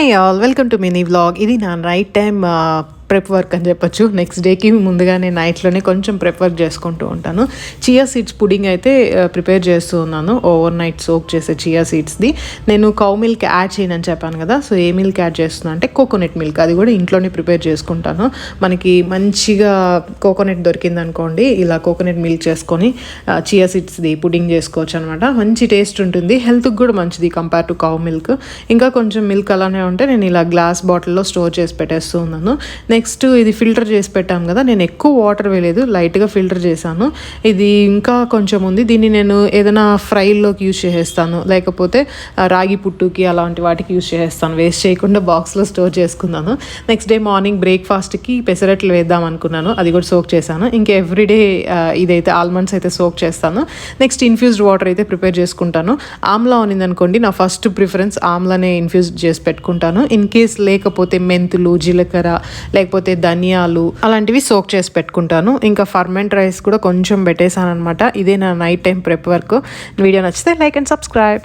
Hi all, welcome to mini vlog. ఇది నా night time prep work అని చెప్పొచ్చు. నెక్స్ట్ డేకి ముందుగానే నైట్లోనే కొంచెం ప్రెప్ వర్క్ చేసుకుంటూ ఉంటాను. చియా సీడ్స్ పుడింగ్ అయితే ప్రిపేర్ చేస్తూ ఉన్నాను. ఓవర్ నైట్ సోక్ చేసే చియా సీడ్స్ది. నేను కౌ మిల్క్ యాడ్ చేయనని చెప్పాను కదా, సో ఏ మిల్క్ యాడ్ చేస్తున్నాను అంటే కోకోనట్ మిల్క్. అది కూడా ఇంట్లోనే ప్రిపేర్ చేసుకుంటాను. మనకి మంచిగా కోకోనట్ దొరికింది అనుకోండి, ఇలా కోకోనట్ మిల్క్ చేసుకొని చియా సీడ్స్ది పుడింగ్ చేసుకోవచ్చు అనమాట. మంచి టేస్ట్ ఉంటుంది, హెల్త్కి కూడా మంచిది కంపేర్ టు కౌ మిల్క్. ఇంకా కొంచెం మిల్క్ అలానే ఉంటే నేను ఇలా గ్లాస్ బాటిల్లో స్టోర్ చేసి పెట్టేస్తూ ఉన్నాను. నెక్స్ట్ ఇది ఫిల్టర్ చేసి పెట్టాము కదా, నేను ఎక్కువ వాటర్ వేయలేదు, లైట్గా ఫిల్టర్ చేశాను. ఇది ఇంకా కొంచెం ఉంది, దీన్ని నేను ఏదైనా ఫ్రైల్లోకి యూజ్ చేసేస్తాను, లేకపోతే రాగి పుట్టుకి అలాంటి వాటికి యూజ్ చేసేస్తాను. వేస్ట్ చేయకుండా బాక్స్లో స్టోర్ చేసుకున్నాను. నెక్స్ట్ డే మార్నింగ్ బ్రేక్ఫాస్ట్కి పెసరట్లు వేద్దాం అనుకున్నాను, అది కూడా సోక్ చేశాను. ఇంకా ఎవ్రీడే ఇదైతే ఆల్మండ్స్ అయితే సోక్ చేస్తాను. నెక్స్ట్ ఇన్ఫ్యూజ్డ్ వాటర్ అయితే ప్రిపేర్ చేసుకుంటాను. ఆమ్లా ఉన్నింది అనుకోండి, నా ఫస్ట్ ప్రిఫరెన్స్ ఆమ్లానే ఇన్ఫ్యూజ్ చేసి పెట్టుకుంటాను. ఇన్ కేస్ లేకపోతే మెంతులు, జీలకర్ర, లేకపోతే ధనియాలు అలాంటివి సోక్ చేసి పెట్టుకుంటాను. ఇంకా ఫర్మెంట్ రైస్ కూడా కొంచెం పెట్టేశాను అనమాట. ఇదే నా night time prep work. Video నచ్చితే లైక్ అండ్ సబ్స్క్రైబ్.